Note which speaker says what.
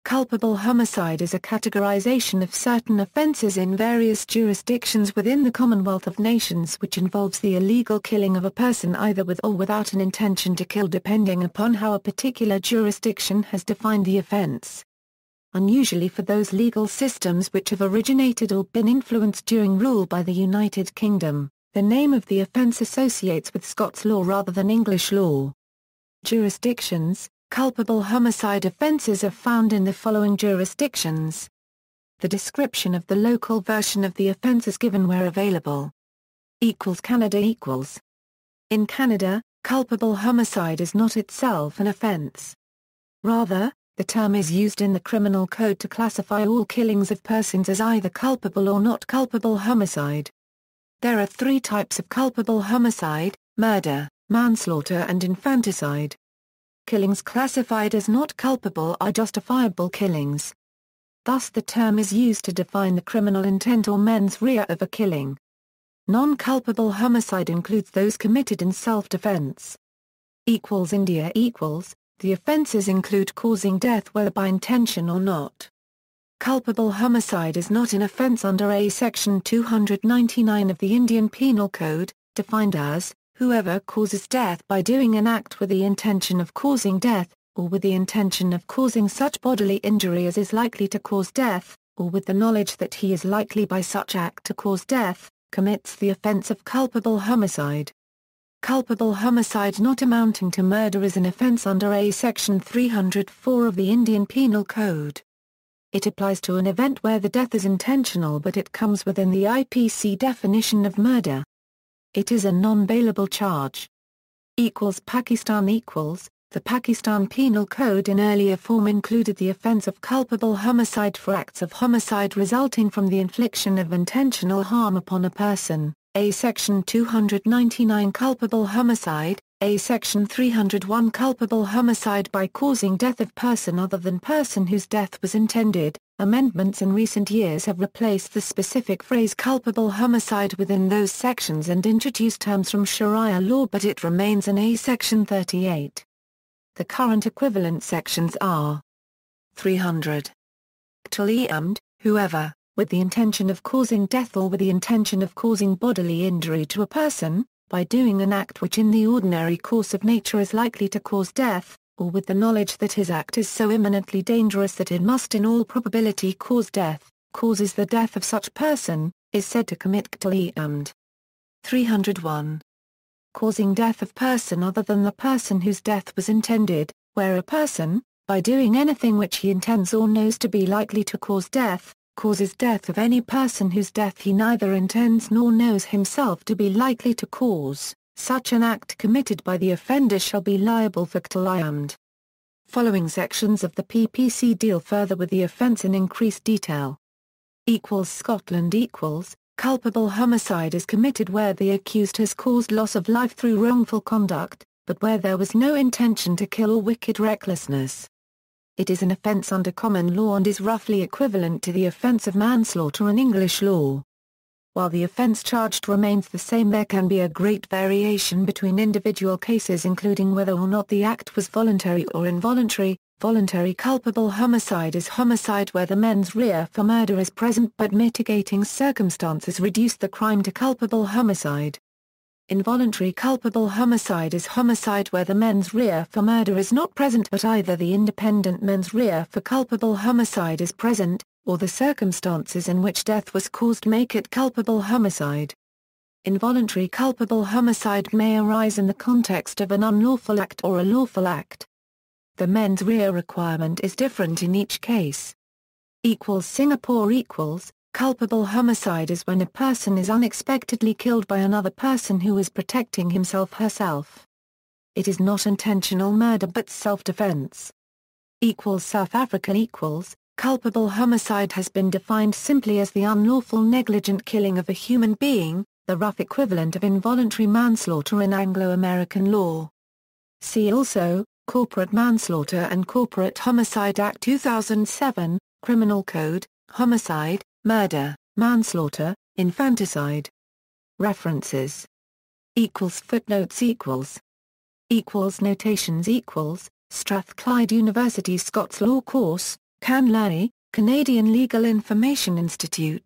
Speaker 1: Culpable homicide is a categorisation of certain offences in various jurisdictions within the Commonwealth of Nations which involves the illegal killing of a person either with or without an intention to kill depending upon how a particular jurisdiction has defined the offence. Unusually for those legal systems which have originated or been influenced during rule by the United Kingdom, the name of the offence associates with Scots law rather than English law. Jurisdictions. Culpable homicide offences are found in the following jurisdictions. The description of the local version of the offence is given where available. Canada . In Canada, culpable homicide is not itself an offence. Rather, the term is used in the criminal code to classify all killings of persons as either culpable or not culpable homicide. There are three types of culpable homicide: murder, manslaughter and infanticide. Killings classified as not culpable are justifiable killings. Thus the term is used to define the criminal intent or mens rea of a killing. Non-culpable homicide includes those committed in self-defense. India . The offences include causing death whether by intention or not. Culpable homicide is not an offence under A Section 299 of the Indian Penal Code, defined as whoever causes death by doing an act with the intention of causing death, or with the intention of causing such bodily injury as is likely to cause death, or with the knowledge that he is likely by such act to cause death, commits the offence of culpable homicide. Culpable homicide not amounting to murder is an offence under A Section 304 of the Indian Penal Code. It applies to an event where the death is intentional but it comes within the IPC definition of murder. It is a non-bailable charge. Pakistan . The Pakistan Penal Code in earlier form included the offence of culpable homicide for acts of homicide resulting from the infliction of intentional harm upon a person, A Section 299 culpable homicide, A Section 301 culpable homicide by causing death of person other than person whose death was intended. Amendments in recent years have replaced the specific phrase culpable homicide within those sections and introduced terms from Sharia law, but it remains in A Section 38. The current equivalent sections are 300. Whoever, with the intention of causing death or with the intention of causing bodily injury to a person, by doing an act which in the ordinary course of nature is likely to cause death, or with the knowledge that his act is so imminently dangerous that it must in all probability cause death, causes the death of such person, is said to commit qatl amd. 301. Causing death of person other than the person whose death was intended, where a person, by doing anything which he intends or knows to be likely to cause death, causes death of any person whose death he neither intends nor knows himself to be likely to cause. Such an act committed by the offender shall be liable for qatl amd. Following sections of the PPC deal further with the offence in increased detail. Scotland . Culpable homicide is committed where the accused has caused loss of life through wrongful conduct, but where there was no intention to kill or wicked recklessness. It is an offence under common law and is roughly equivalent to the offence of manslaughter in English law. While the offence charged remains the same, there can be a great variation between individual cases, including whether or not the act was voluntary or involuntary. Voluntary culpable homicide is homicide where the mens rea for murder is present but mitigating circumstances reduce the crime to culpable homicide. Involuntary culpable homicide is homicide where the mens rea for murder is not present but either the independent mens rea for culpable homicide is present, or the circumstances in which death was caused make it culpable homicide. Involuntary culpable homicide may arise in the context of an unlawful act or a lawful act. The mens rea requirement is different in each case. Singapore . Culpable homicide is when a person is unexpectedly killed by another person who is protecting himself/herself. It is not intentional murder but self-defense. South Africa . Culpable homicide has been defined simply as the unlawful negligent killing of a human being, the rough equivalent of involuntary manslaughter in Anglo-American law. See also, Corporate Manslaughter and Corporate Homicide Act 2007, Criminal Code, Homicide, Murder, Manslaughter, Infanticide. References. Footnotes. Notations. Strathclyde University Scots Law Course, CanLII, Canadian Legal Information Institute.